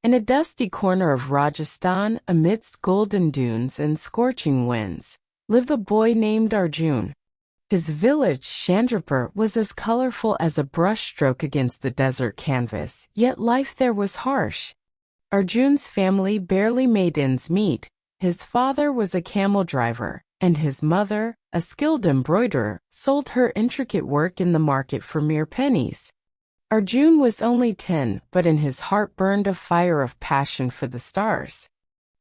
In a dusty corner of Rajasthan, amidst golden dunes and scorching winds, lived a boy named Arjun. His village, Chandrapur, was as colorful as a brushstroke against the desert canvas, yet life there was harsh. Arjun's family barely made ends meet. His father was a camel driver, and his mother, a skilled embroiderer, sold her intricate work in the market for mere pennies. Arjun was only 10, but in his heart burned a fire of passion for the stars.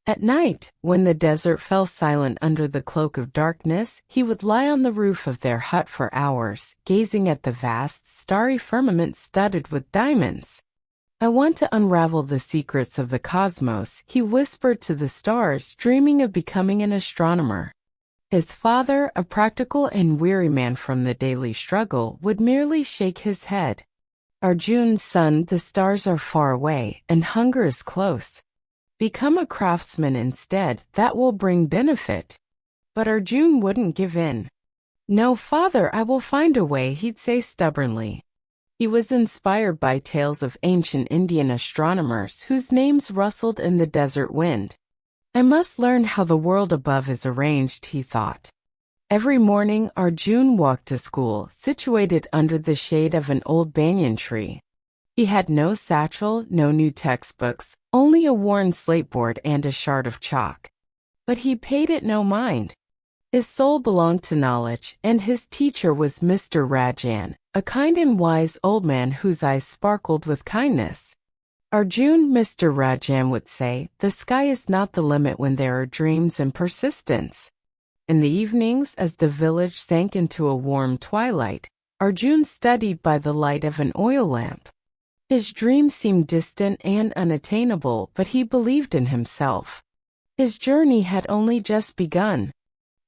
At night, when the desert fell silent under the cloak of darkness, he would lie on the roof of their hut for hours, gazing at the vast, starry firmament studded with diamonds. "I want to unravel the secrets of the cosmos," he whispered to the stars, dreaming of becoming an astronomer. His father, a practical and weary man from the daily struggle, would merely shake his head. "Arjun, son, the stars are far away, and hunger is close. Become a craftsman instead, that will bring benefit." But Arjun wouldn't give in. "No, father, I will find a way," he'd say stubbornly. He was inspired by tales of ancient Indian astronomers whose names rustled in the desert wind. "I must learn how the world above is arranged," he thought. Every morning, Arjun walked to school, situated under the shade of an old banyan tree. He had no satchel, no new textbooks, only a worn slateboard and a shard of chalk. But he paid it no mind. His soul belonged to knowledge, and his teacher was Mr. Rajan, a kind and wise old man whose eyes sparkled with kindness. "Arjun," Mr. Rajan would say, "the sky is not the limit when there are dreams and persistence." In the evenings, as the village sank into a warm twilight, Arjun studied by the light of an oil lamp. His dreams seemed distant and unattainable, but he believed in himself. His journey had only just begun.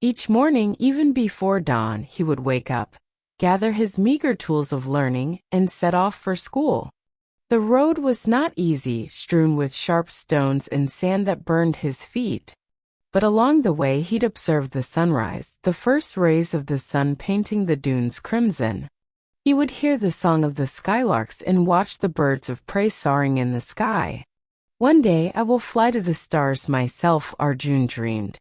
Each morning, even before dawn, he would wake up, gather his meager tools of learning, and set off for school. The road was not easy, strewn with sharp stones and sand that burned his feet. But along the way he'd observe the sunrise, the first rays of the sun painting the dunes crimson. He would hear the song of the skylarks and watch the birds of prey soaring in the sky. "One day I will fly to the stars myself," Arjun dreamed.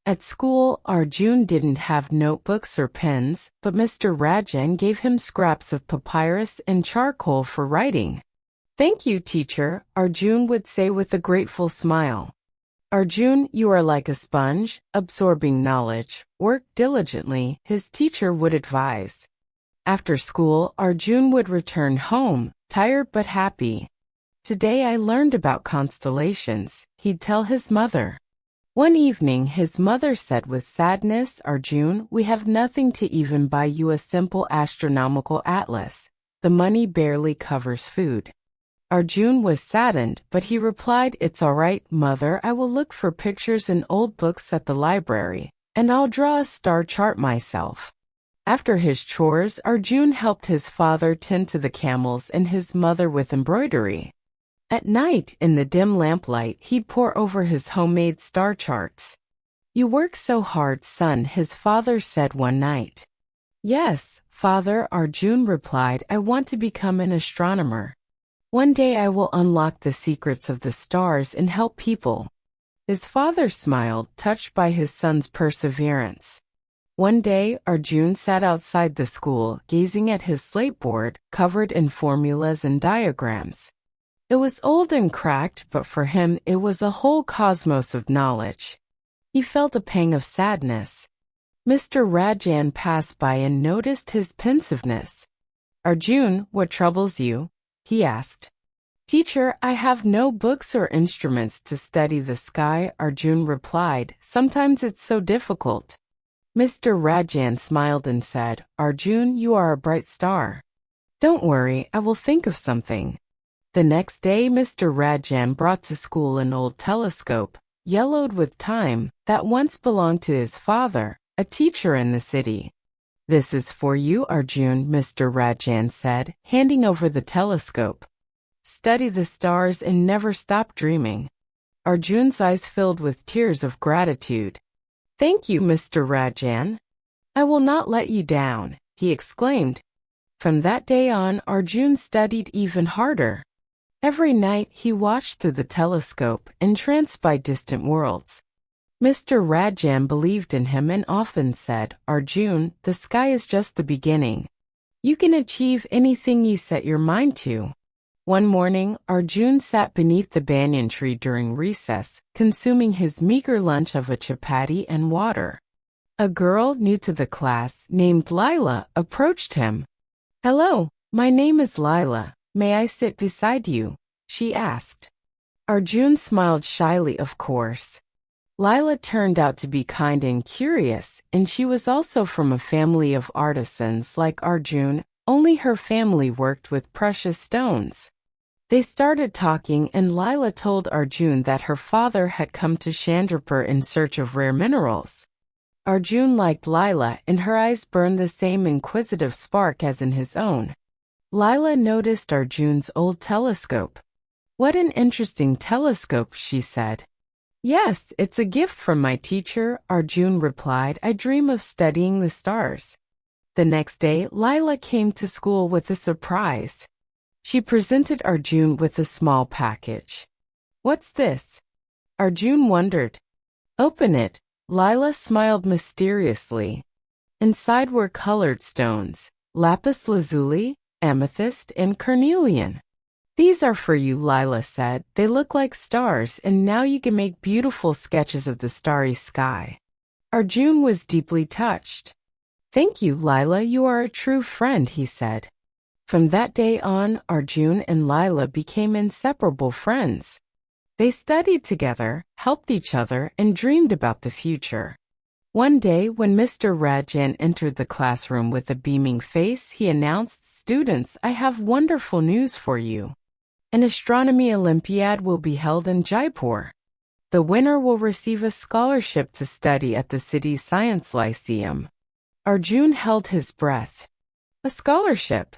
At school, Arjun didn't have notebooks or pens, but Mr. Rajan gave him scraps of papyrus and charcoal for writing. "Thank you, teacher," Arjun would say with a grateful smile. "Arjun, you are like a sponge, absorbing knowledge. Work diligently," his teacher would advise. After school, Arjun would return home, tired but happy. "Today I learned about constellations," he'd tell his mother. One evening, his mother said with sadness, "Arjun, we have nothing to even buy you a simple astronomical atlas. The money barely covers food." Arjun was saddened, but he replied, "It's all right, mother, I will look for pictures in old books at the library, and I'll draw a star chart myself." After his chores, Arjun helped his father tend to the camels and his mother with embroidery. At night, in the dim lamplight, he'd pore over his homemade star charts. "You work so hard, son," his father said one night. "Yes, father," Arjun replied, "I want to become an astronomer. One day I will unlock the secrets of the stars and help people." His father smiled, touched by his son's perseverance. One day, Arjun sat outside the school, gazing at his slateboard, covered in formulas and diagrams. It was old and cracked, but for him it was a whole cosmos of knowledge. He felt a pang of sadness. Mr. Rajan passed by and noticed his pensiveness. "Arjun, what troubles you?" he asked. "Teacher, I have no books or instruments to study the sky," Arjun replied. "Sometimes it's so difficult." Mr. Rajan smiled and said, "Arjun, you are a bright star. Don't worry, I will think of something." The next day, Mr. Rajan brought to school an old telescope, yellowed with time, that once belonged to his father, a teacher in the city. "This is for you, Arjun," Mr. Rajan said, handing over the telescope. "Study the stars and never stop dreaming." Arjun's eyes filled with tears of gratitude. "Thank you, Mr. Rajan. I will not let you down," he exclaimed. From that day on, Arjun studied even harder. Every night he watched through the telescope, entranced by distant worlds. Mr. Rajan believed in him and often said, "Arjun, the sky is just the beginning. You can achieve anything you set your mind to." One morning, Arjun sat beneath the banyan tree during recess, consuming his meager lunch of a chapati and water. A girl new to the class, named Lila, approached him. "Hello, my name is Lila. May I sit beside you?" she asked. Arjun smiled shyly, of course. Lila turned out to be kind and curious, and she was also from a family of artisans like Arjun, only her family worked with precious stones. They started talking, and Lila told Arjun that her father had come to Chandrapur in search of rare minerals. Arjun liked Lila, and her eyes burned the same inquisitive spark as in his own. Lila noticed Arjun's old telescope. "What an interesting telescope," she said. "Yes, it's a gift from my teacher," Arjun replied. "I dream of studying the stars." The next day, Lila came to school with a surprise. She presented Arjun with a small package. "What's this?" Arjun wondered. "Open it." Lila smiled mysteriously. Inside were colored stones, lapis lazuli, amethyst, and carnelian. "These are for you," Lila said. "They look like stars, and now you can make beautiful sketches of the starry sky." Arjun was deeply touched. "Thank you, Lila. You are a true friend," he said. From that day on, Arjun and Lila became inseparable friends. They studied together, helped each other, and dreamed about the future. One day, when Mr. Rajan entered the classroom with a beaming face, he announced, "Students, I have wonderful news for you. An astronomy Olympiad will be held in Jaipur. The winner will receive a scholarship to study at the city's Science Lyceum." Arjun held his breath. A scholarship.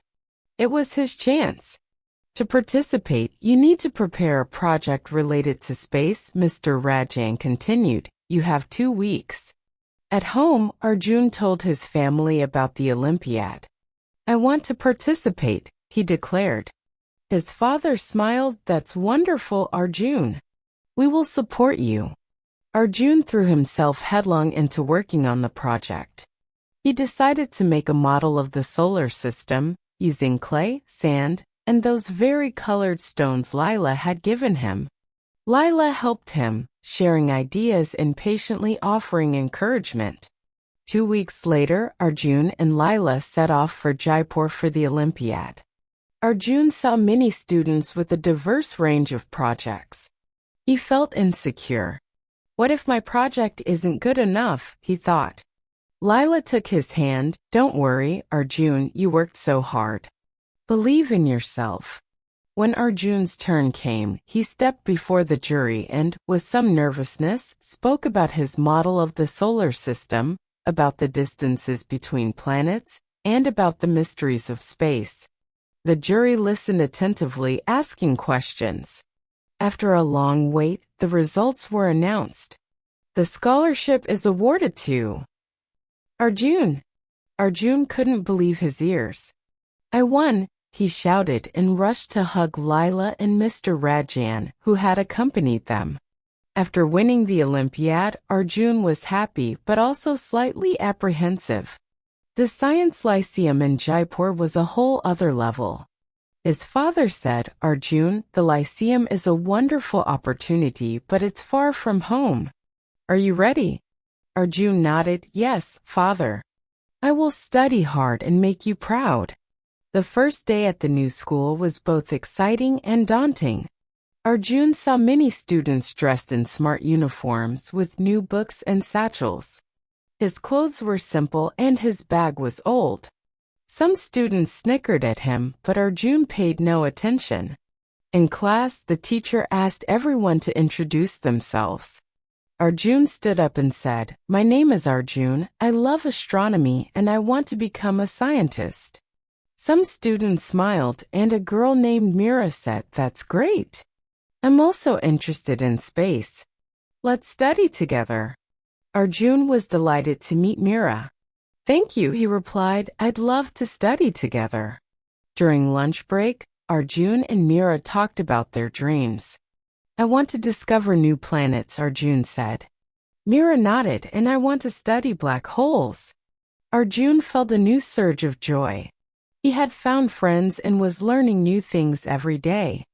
It was his chance. To participate, you need to prepare a project related to space, Mr. Rajan continued. You have 2 weeks. At home, Arjun told his family about the Olympiad. "I want to participate," he declared. His father smiled. "That's wonderful, Arjun. We will support you." Arjun threw himself headlong into working on the project. He decided to make a model of the solar system, using clay, sand, and those very colored stones Lila had given him. Lila helped him, sharing ideas and patiently offering encouragement. 2 weeks later, Arjun and Lila set off for Jaipur for the Olympiad. Arjun saw many students with a diverse range of projects. He felt insecure. "What if my project isn't good enough?" he thought. Lila took his hand. "Don't worry, Arjun, you worked so hard. Believe in yourself." When Arjun's turn came, he stepped before the jury and, with some nervousness, spoke about his model of the solar system, about the distances between planets, and about the mysteries of space. The jury listened attentively, asking questions. After a long wait, the results were announced. The scholarship is awarded to Arjun. Arjun couldn't believe his ears. "I won," he shouted and rushed to hug Lila and Mr. Rajan, who had accompanied them. After winning the Olympiad, Arjun was happy but also slightly apprehensive. The Science Lyceum in Jaipur was a whole other level. His father said, "Arjun, the Lyceum is a wonderful opportunity, but it's far from home. Are you ready?" Arjun nodded. "Yes, father. I will study hard and make you proud." The first day at the new school was both exciting and daunting. Arjun saw many students dressed in smart uniforms with new books and satchels. His clothes were simple and his bag was old. Some students snickered at him, but Arjun paid no attention. In class, the teacher asked everyone to introduce themselves. Arjun stood up and said, "My name is Arjun, I love astronomy, and I want to become a scientist." Some students smiled, and a girl named Mira said, "That's great. I'm also interested in space. Let's study together." Arjun was delighted to meet Mira. "Thank you," he replied. "I'd love to study together." During lunch break, Arjun and Mira talked about their dreams. I want to discover new planets, Arjun said. Mira nodded, and I want to study black holes. Arjun felt a new surge of joy. He had found friends and was learning new things every day.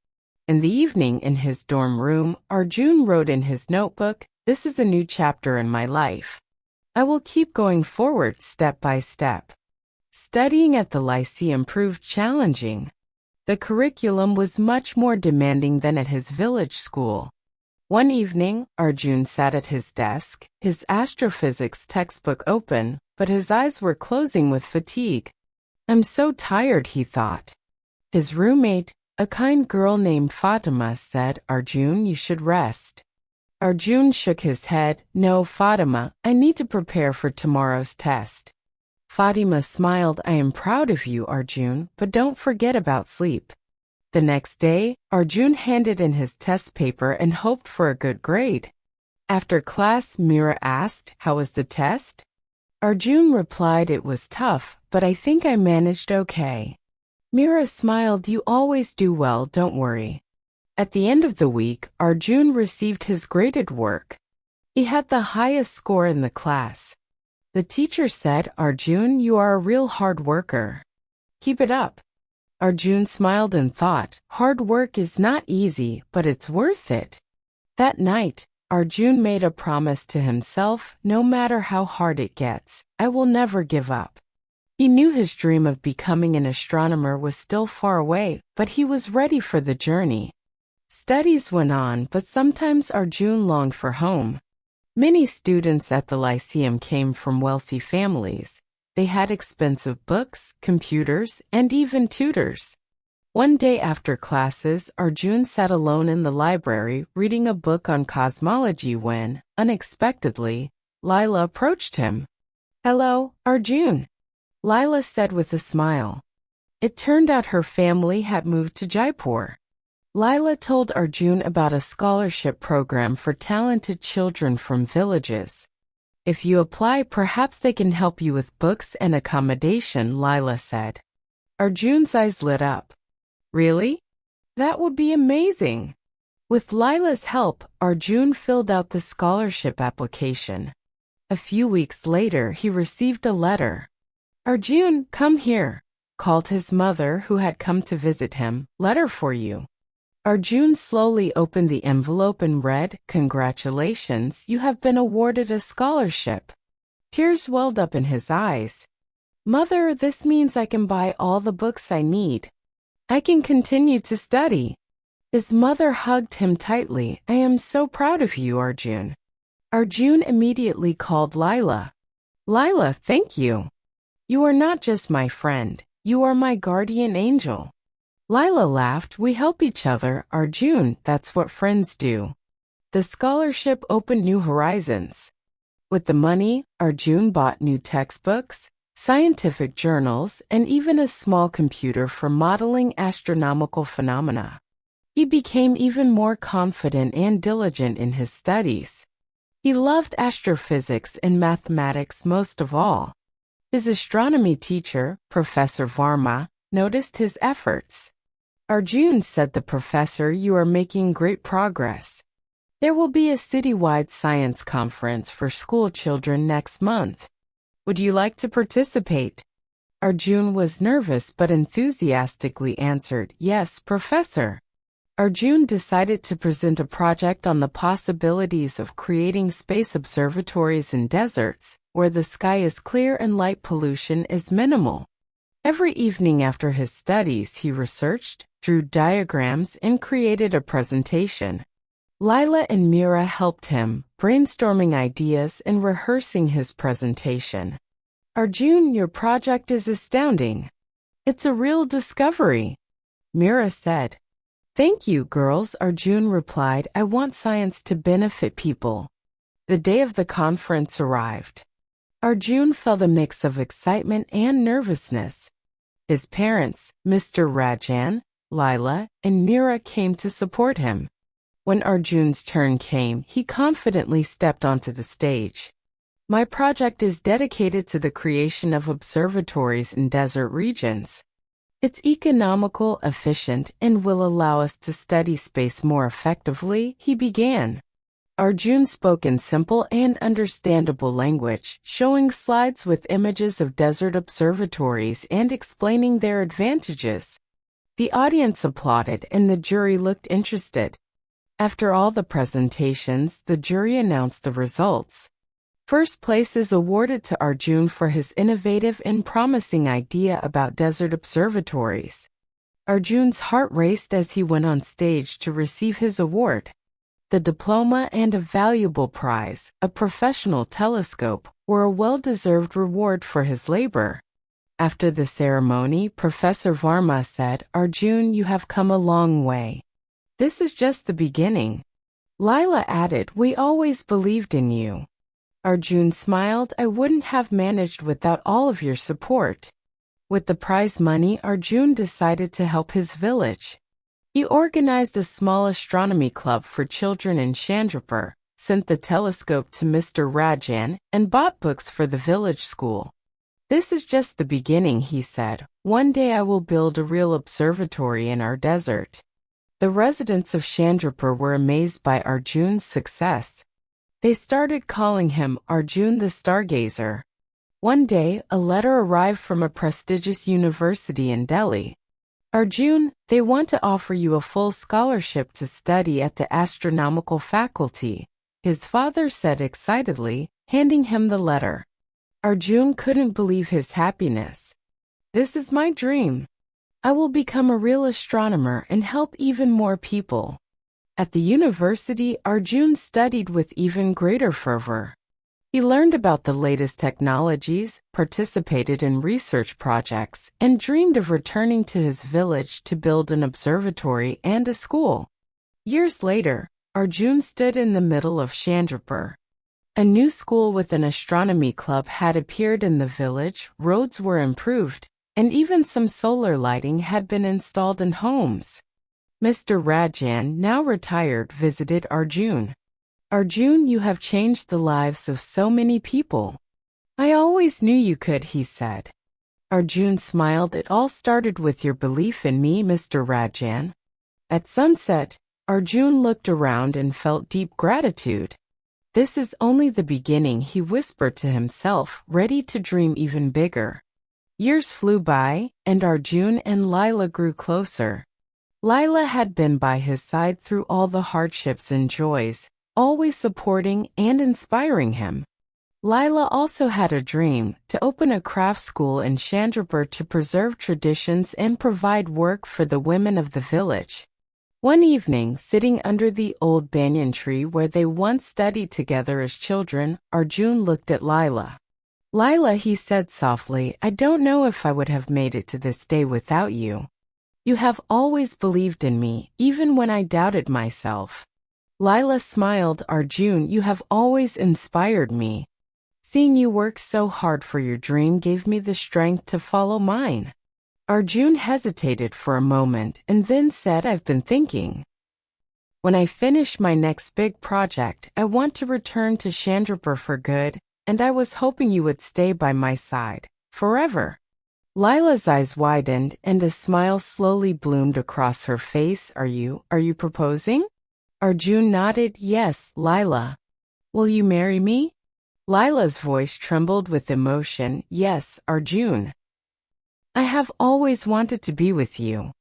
In the evening in his dorm room, Arjun wrote in his notebook, "This is a new chapter in my life. I will keep going forward step by step." Studying at the Lyceum proved challenging. The curriculum was much more demanding than at his village school. One evening, Arjun sat at his desk, his astrophysics textbook open, but his eyes were closing with fatigue. "I'm so tired," he thought. His roommate, a kind girl named Fatima, said, "Arjun, you should rest." Arjun shook his head. "No, Fatima, I need to prepare for tomorrow's test." Fatima smiled. "I am proud of you, Arjun, but don't forget about sleep." The next day, Arjun handed in his test paper and hoped for a good grade. After class, Mira asked, "How was the test?" Arjun replied, "It was tough, but I think I managed okay." Mira smiled. "You always do well, don't worry." At the end of the week, Arjun received his graded work. He had the highest score in the class. The teacher said, "Arjun, you are a real hard worker. Keep it up." Arjun smiled and thought, hard work is not easy, but it's worth it. That night, Arjun made a promise to himself, no matter how hard it gets, I will never give up. He knew his dream of becoming an astronomer was still far away, but he was ready for the journey. Studies went on, but sometimes Arjun longed for home. Many students at the Lyceum came from wealthy families. They had expensive books, computers, and even tutors. One day after classes, Arjun sat alone in the library reading a book on cosmology when, unexpectedly, Lila approached him. "Hello, Arjun," Lila said with a smile. It turned out her family had moved to Jaipur. Lila told Arjun about a scholarship program for talented children from villages. "If you apply, perhaps they can help you with books and accommodation," Lila said. Arjun's eyes lit up. "Really? That would be amazing." With Lila's help, Arjun filled out the scholarship application. A few weeks later, he received a letter. "Arjun, come here," called his mother, who had come to visit him. "Letter for you." Arjun slowly opened the envelope and read, "Congratulations, you have been awarded a scholarship." Tears welled up in his eyes. "Mother, this means I can buy all the books I need. I can continue to study." His mother hugged him tightly. "I am so proud of you, Arjun." Arjun immediately called Lila. "Lila, thank you. You are not just my friend, you are my guardian angel." Lila laughed. "We help each other, Arjun, that's what friends do." The scholarship opened new horizons. With the money, Arjun bought new textbooks, scientific journals, and even a small computer for modeling astronomical phenomena. He became even more confident and diligent in his studies. He loved astrophysics and mathematics most of all. His astronomy teacher, Professor Varma, noticed his efforts. "Arjun," said the professor, "you are making great progress. There will be a citywide science conference for school children next month. Would you like to participate?" Arjun was nervous but enthusiastically answered, "Yes, Professor." Arjun decided to present a project on the possibilities of creating space observatories in deserts, where the sky is clear and light pollution is minimal. Every evening after his studies, he researched, drew diagrams, and created a presentation. Lila and Mira helped him, brainstorming ideas and rehearsing his presentation. "Arjun, your project is astounding. It's a real discovery," Mira said. "Thank you, girls," Arjun replied. "I want science to benefit people." The day of the conference arrived. Arjun felt a mix of excitement and nervousness. His parents, Mr. Rajan, Lila, and Mira came to support him. When Arjun's turn came, he confidently stepped onto the stage. "My project is dedicated to the creation of observatories in desert regions." It's economical, efficient, and will allow us to study space more effectively, he began. Arjun spoke in simple and understandable language, showing slides with images of desert observatories and explaining their advantages. The audience applauded and the jury looked interested. After all the presentations, the jury announced the results. First place is awarded to Arjun for his innovative and promising idea about desert observatories. Arjun's heart raced as he went on stage to receive his award. The diploma and a valuable prize, a professional telescope, were a well-deserved reward for his labor. After the ceremony, Professor Varma said, "Arjun, you have come a long way. This is just the beginning." Lila added, "We always believed in you." Arjun smiled, "I wouldn't have managed without all of your support." With the prize money, Arjun decided to help his village. He organized a small astronomy club for children in Chandrapur, sent the telescope to Mr. Rajan, and bought books for the village school. "This is just the beginning," he said. "One day I will build a real observatory in our desert." The residents of Chandrapur were amazed by Arjun's success. They started calling him Arjun the Stargazer. One day, a letter arrived from a prestigious university in Delhi. "Arjun, they want to offer you a full scholarship to study at the astronomical faculty," his father said excitedly, handing him the letter. Arjun couldn't believe his happiness. "This is my dream. I will become a real astronomer and help even more people." At the university, Arjun studied with even greater fervor. He learned about the latest technologies, participated in research projects, and dreamed of returning to his village to build an observatory and a school. Years later, Arjun stood in the middle of Chandrapur. A new school with an astronomy club had appeared in the village, roads were improved, and even some solar lighting had been installed in homes. Mr. Rajan, now retired, visited Arjun. "Arjun, you have changed the lives of so many people." "I always knew you could," he said. Arjun smiled. "It all started with your belief in me, Mr. Rajan." At sunset, Arjun looked around and felt deep gratitude. "This is only the beginning," he whispered to himself, ready to dream even bigger. Years flew by, and Arjun and Lila grew closer. Lila had been by his side through all the hardships and joys, always supporting and inspiring him. Lila also had a dream, to open a craft school in Chandrapur to preserve traditions and provide work for the women of the village. One evening, sitting under the old banyan tree where they once studied together as children, Arjun looked at Lila. "Lila," he said softly, "I don't know if I would have made it to this day without you. You have always believed in me, even when I doubted myself." Lila smiled. "Arjun, you have always inspired me. Seeing you work so hard for your dream gave me the strength to follow mine." Arjun hesitated for a moment and then said, "I've been thinking. When I finish my next big project, I want to return to Chandrapur for good, and I was hoping you would stay by my side, forever." Lila's eyes widened and a smile slowly bloomed across her face. Are you proposing?" Arjun nodded. "Yes, Lila." "Will you marry me?" Lila's voice trembled with emotion. "Yes, Arjun. I have always wanted to be with you."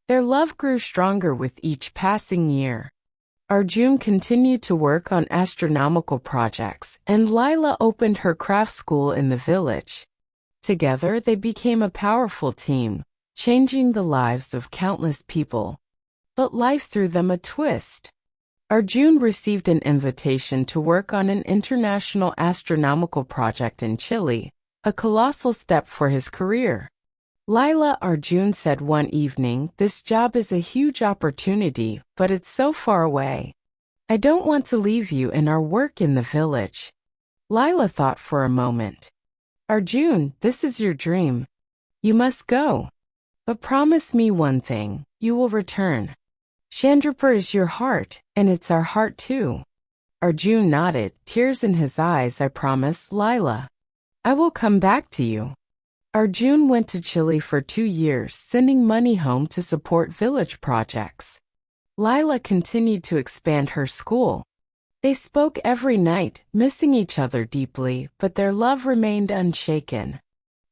Their love grew stronger with each passing year. Arjun continued to work on astronomical projects, and Lila opened her craft school in the village. Together, they became a powerful team, changing the lives of countless people. But life threw them a twist. Arjun received an invitation to work on an international astronomical project in Chile, a colossal step for his career. "Lila," Arjun said one evening, "this job is a huge opportunity, but it's so far away. I don't want to leave you and our work in the village." Lila thought for a moment. "Arjun, this is your dream. You must go. But promise me one thing, you will return. Chandrapur is your heart, and it's our heart too." Arjun nodded, tears in his eyes. "I promise, Lila. I will come back to you." Arjun went to Chile for 2 years, sending money home to support village projects. Lila continued to expand her school. They spoke every night, missing each other deeply, but their love remained unshaken.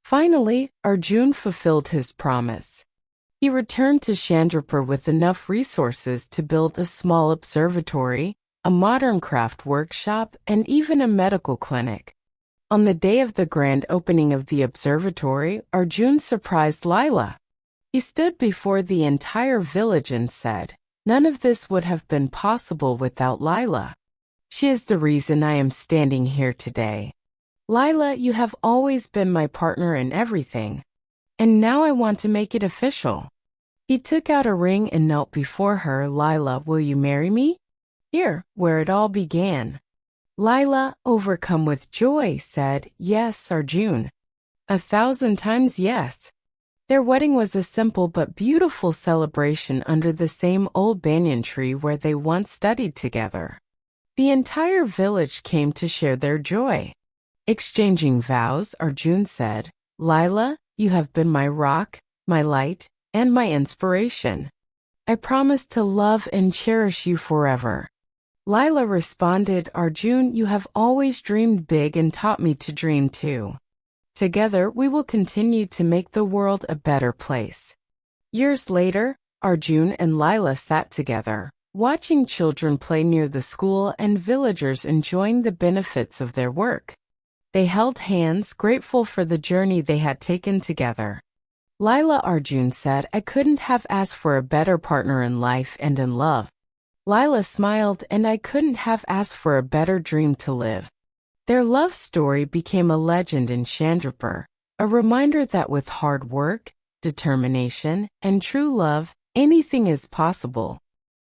Finally, Arjun fulfilled his promise. He returned to Chandrapur with enough resources to build a small observatory, a modern craft workshop, and even a medical clinic. On the day of the grand opening of the observatory, Arjun surprised Lila. He stood before the entire village and said, "None of this would have been possible without Lila. She is the reason I am standing here today. Lila, you have always been my partner in everything. And now I want to make it official." He took out a ring and knelt before her. "Lila, will you marry me?" Here, where it all began. Lila, overcome with joy, said, "Yes, Arjun. 1,000 times yes." Their wedding was a simple but beautiful celebration under the same old banyan tree where they once studied together. The entire village came to share their joy. Exchanging vows, Arjun said, "Lila, you have been my rock, my light, and my inspiration. I promise to love and cherish you forever." Lila responded, "Arjun, you have always dreamed big and taught me to dream too. Together, we will continue to make the world a better place." Years later, Arjun and Lila sat together, watching children play near the school and villagers enjoying the benefits of their work. They held hands, grateful for the journey they had taken together. Lila, Arjun said, "I couldn't have asked for a better partner in life and in love." Lila smiled, "And I couldn't have asked for a better dream to live." Their love story became a legend in Chandrapur, a reminder that with hard work, determination, and true love, anything is possible.